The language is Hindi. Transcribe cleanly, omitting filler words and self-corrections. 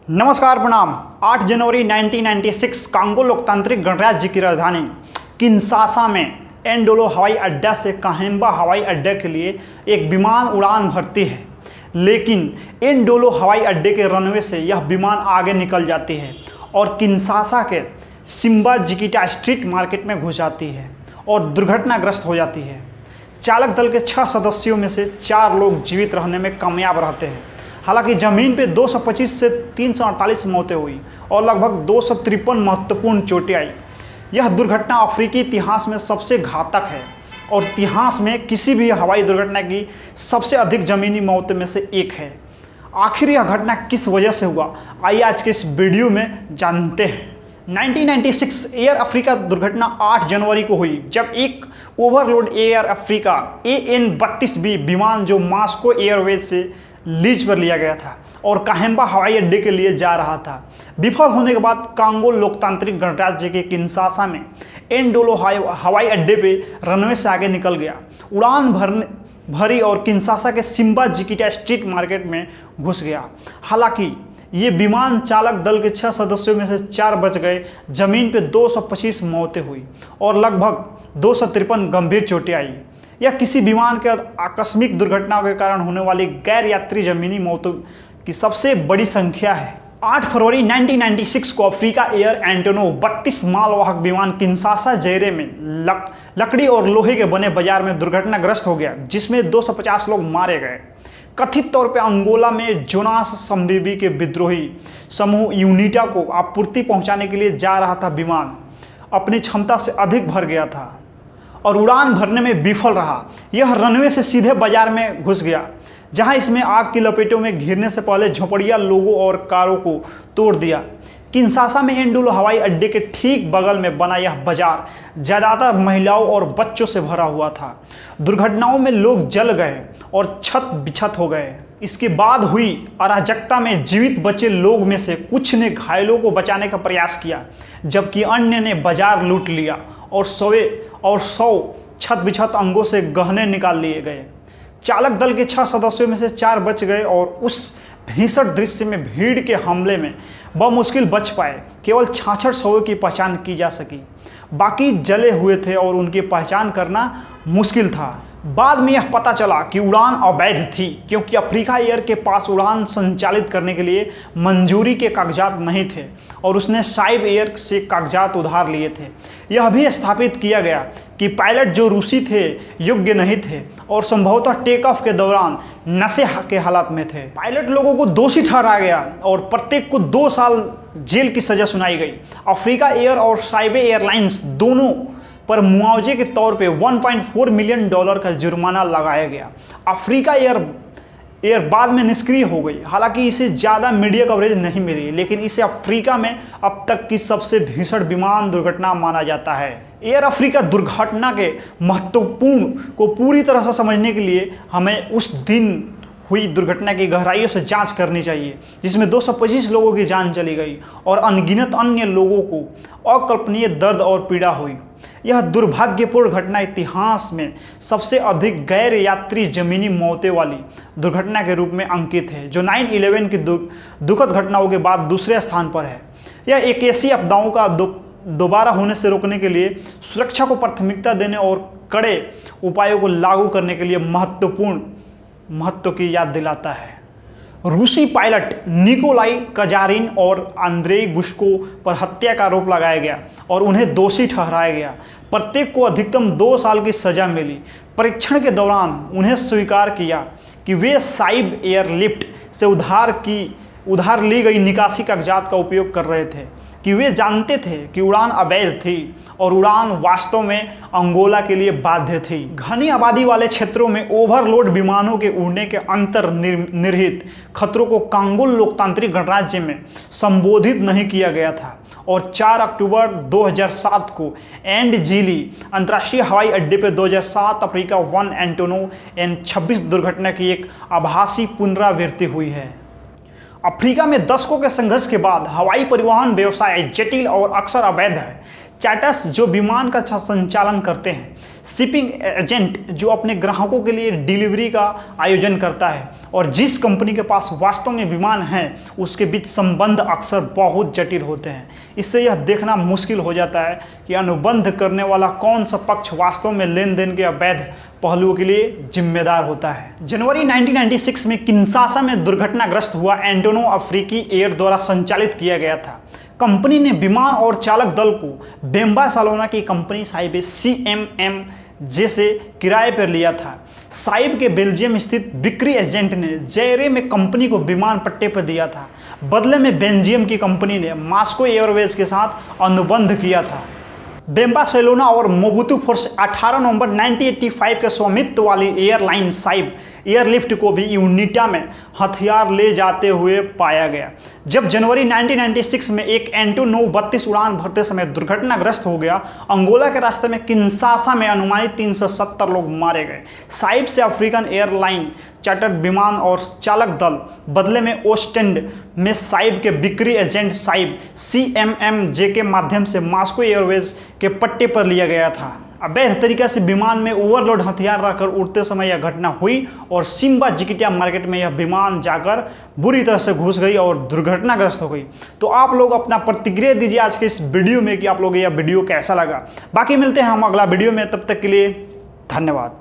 नमस्कार प्रणाम। 8 जनवरी 1996 कांगो लोकतांत्रिक गणराज्य की राजधानी किन्शासा में एंडोलो हवाई अड्डा से काहेम्बा हवाई अड्डे के लिए एक विमान उड़ान भरती है, लेकिन एंडोलो हवाई अड्डे के रनवे से यह विमान आगे निकल जाती है और किन्शासा के सिम्बा जिकिटा स्ट्रीट मार्केट में घुस जाती है और दुर्घटनाग्रस्त हो जाती है। चालक दल के 6 सदस्यों में से 4 लोग जीवित रहने में कामयाब रहते हैं। हालांकि ज़मीन पे 225 से 348 मौतें हुई और लगभग 253 महत्वपूर्ण चोटें आई। यह दुर्घटना अफ्रीकी इतिहास में सबसे घातक है और इतिहास में किसी भी हवाई दुर्घटना की सबसे अधिक ज़मीनी मौतों में से एक है। आखिर यह घटना किस वजह से हुआ, आइए आज के इस वीडियो में जानते हैं। 1996 एयर अफ्रीका दुर्घटना 8 जनवरी को हुई, जब एक ओवरलोड एयर अफ्रीका AN-32B विमान जो मास्को एयरवेज से लीज पर लिया गया था और काहेम्बा हवाई अड्डे के लिए जा रहा था। विफल होने के बाद कांगो लोकतांत्रिक गणराज्य के किन्शासा में एंडोलो हवाई अड्डे पे रनवे से आगे निकल गया, उड़ान भरी और किन्शासा के सिम्बा जिकिटा स्ट्रीट मार्केट में घुस गया। हालांकि ये विमान चालक दल के 6 सदस्यों में से 4 बच गए। जमीन पे 225 मौतें हुई और लगभग 253 गंभीर चोटें आई। यह किसी विमान के आकस्मिक दुर्घटनाओं के कारण होने वाली गैर यात्री जमीनी मौतों की सबसे बड़ी संख्या है। 8 फरवरी 1996 को अफ्रीका एयर एंटोनो 32 मालवाहक विमान किन्शासा ज़ायरे में लकड़ी और लोहे के बने बाजार में दुर्घटनाग्रस्त हो गया, जिसमें 250 लोग मारे गए। कथित तौर पर अंगोला में जोनास सम्बिबी के विद्रोही समूह यूनिटा को आपूर्ति पहुंचाने के लिए जा रहा था। विमान अपनी क्षमता से अधिक भर गया था और उड़ान भरने में विफल रहा। यह रनवे से सीधे बाजार में घुस गया, जहां इसमें आग की लपेटों में घिरने से पहले झोपड़ियां लोगों और कारों को तोड़ दिया। किन्शासा में एंडोलो हवाई अड्डे के ठीक बगल में बना यह बाजार ज़्यादातर महिलाओं और बच्चों से भरा हुआ था। दुर्घटनाओं में लोग जल गए और छत बिछत हो गए। इसके बाद हुई अराजकता में जीवित बचे लोग में से कुछ ने घायलों को बचाने का प्रयास किया, जबकि अन्य ने बाजार लूट लिया और 100 छत बिछत अंगों से गहने निकाल लिए गए। चालक दल के 6 सदस्यों में से 4 बच गए और उस भीषण दृश्य में भीड़ के हमले में बमुश्किल बच पाए। केवल 66 शवों की पहचान की जा सकी, बाकी जले हुए थे और उनकी पहचान करना मुश्किल था। बाद में यह पता चला कि उड़ान अवैध थी, क्योंकि अफ्रीका एयर के पास उड़ान संचालित करने के लिए मंजूरी के कागजात नहीं थे और उसने साइब एयर से कागजात उधार लिए थे। यह भी स्थापित किया गया कि पायलट जो रूसी थे योग्य नहीं थे और संभवतः टेक ऑफ के दौरान नशे के हालत में थे। पायलट लोगों को दोषी ठहराया गया और प्रत्येक को 2 साल जेल की सजा सुनाई गई। अफ्रीका एयर और साइब एयरलाइंस दोनों पर मुआवजे के तौर पे $1.4 मिलियन का जुर्माना लगाया गया। अफ्रीका एयर बाद में निष्क्रिय हो गई। हालांकि इसे ज़्यादा मीडिया कवरेज नहीं मिली, लेकिन इसे अफ्रीका में अब तक की सबसे भीषण विमान दुर्घटना माना जाता है। एयर अफ्रीका दुर्घटना के महत्वपूर्ण को पूरी तरह से समझने के लिए हमें उस दिन हुई दुर्घटना की गहराइयों से जांच करनी चाहिए, जिसमें 225 लोगों की जान चली गई और अनगिनत अन्य लोगों को अकल्पनीय दर्द और पीड़ा हुई। यह दुर्भाग्यपूर्ण घटना इतिहास में सबसे अधिक गैर यात्री जमीनी मौतें वाली दुर्घटना के रूप में अंकित है, जो 9/11 की दुखद घटनाओं के बाद दूसरे स्थान पर है। यह एक ऐसी आपदाओं का दोबारा होने से रोकने के लिए सुरक्षा को प्राथमिकता देने और कड़े उपायों को लागू करने के लिए महत्व की याद दिलाता है। रूसी पायलट निकोलाई कजारिन और आंद्रेई गुश्को पर हत्या का आरोप लगाया गया और उन्हें दोषी ठहराया गया। प्रत्येक को अधिकतम 2 साल की सजा मिली। परीक्षण के दौरान उन्हें स्वीकार किया कि वे साइब एयरलिफ्ट से उधार ली गई निकासी कागजात का उपयोग कर रहे थे, कि वे जानते थे कि उड़ान अवैध थी और उड़ान वास्तव में अंगोला के लिए बाध्य थी। घनी आबादी वाले क्षेत्रों में ओवरलोड विमानों के उड़ने के अंतर्निहित खतरों को कांगो लोकतांत्रिक गणराज्य में संबोधित नहीं किया गया था और 4 अक्टूबर 2007 को एंडजीली अंतर्राष्ट्रीय हवाई अड्डे पर 2007 अफ्रीका 1 एंटोनो N-26 दुर्घटना की एक आभासी पुनरावृत्ति हुई है। अफ्रीका में दशकों के संघर्ष के बाद हवाई परिवहन व्यवसाय जटिल और अक्सर अवैध है। चार्टर्स जो विमान का संचालन करते हैं, शिपिंग एजेंट जो अपने ग्राहकों के लिए डिलीवरी का आयोजन करता है, और जिस कंपनी के पास वास्तव में विमान है उसके बीच संबंध अक्सर बहुत जटिल होते हैं। इससे यह देखना मुश्किल हो जाता है कि अनुबंध करने वाला कौन सा पक्ष वास्तव में लेन देन के अवैध पहलुओं के लिए जिम्मेदार होता है। जनवरी 1996 में किन्शासा में दुर्घटनाग्रस्त हुआ एंटोनो अफ्रीकी एयर द्वारा संचालित किया गया था। कंपनी ने विमान और चालक दल को बेम्बा सालोना की कंपनी साहिब CMM से किराए पर लिया था। साहिब के बेल्जियम स्थित बिक्री एजेंट ने जैरे में कंपनी को विमान पट्टे पर दिया था। बदले में बेल्जियम की कंपनी ने मॉस्को एयरवेज के साथ अनुबंध किया था। बेम्बा सेलोना और मोबुतु फोर्स 18 नवंबर 1985 के स्वामित्व वाली एयरलाइन साहिब एयरलिफ्ट को भी यूनिटा में हथियार ले जाते हुए पाया गया। जब जनवरी 1996 में एक एंटो 932 उड़ान भरते समय दुर्घटनाग्रस्त हो गया, अंगोला के रास्ते में किन्शासा में अनुमानित 370 लोग मारे गए। साहिब से अफ्रीकन एयरलाइन चार्टर्ड विमान और चालक दल बदले में ओस्टेंड में साहिब के बिक्री एजेंट साहिब CMMJ के माध्यम से मॉस्को एयरवेज के पट्टे पर लिया गया था। अवैध तरीके से विमान में ओवरलोड हथियार रखकर उड़ते समय यह घटना हुई और सिम्बा जिकिटिया मार्केट में यह विमान जाकर बुरी तरह से घुस गई और दुर्घटनाग्रस्त हो गई। तो आप लोग अपना प्रतिक्रिया दीजिए आज के इस वीडियो में कि आप लोग यह वीडियो कैसा लगा। बाकी मिलते हैं हम अगला वीडियो में, तब तक के लिए धन्यवाद।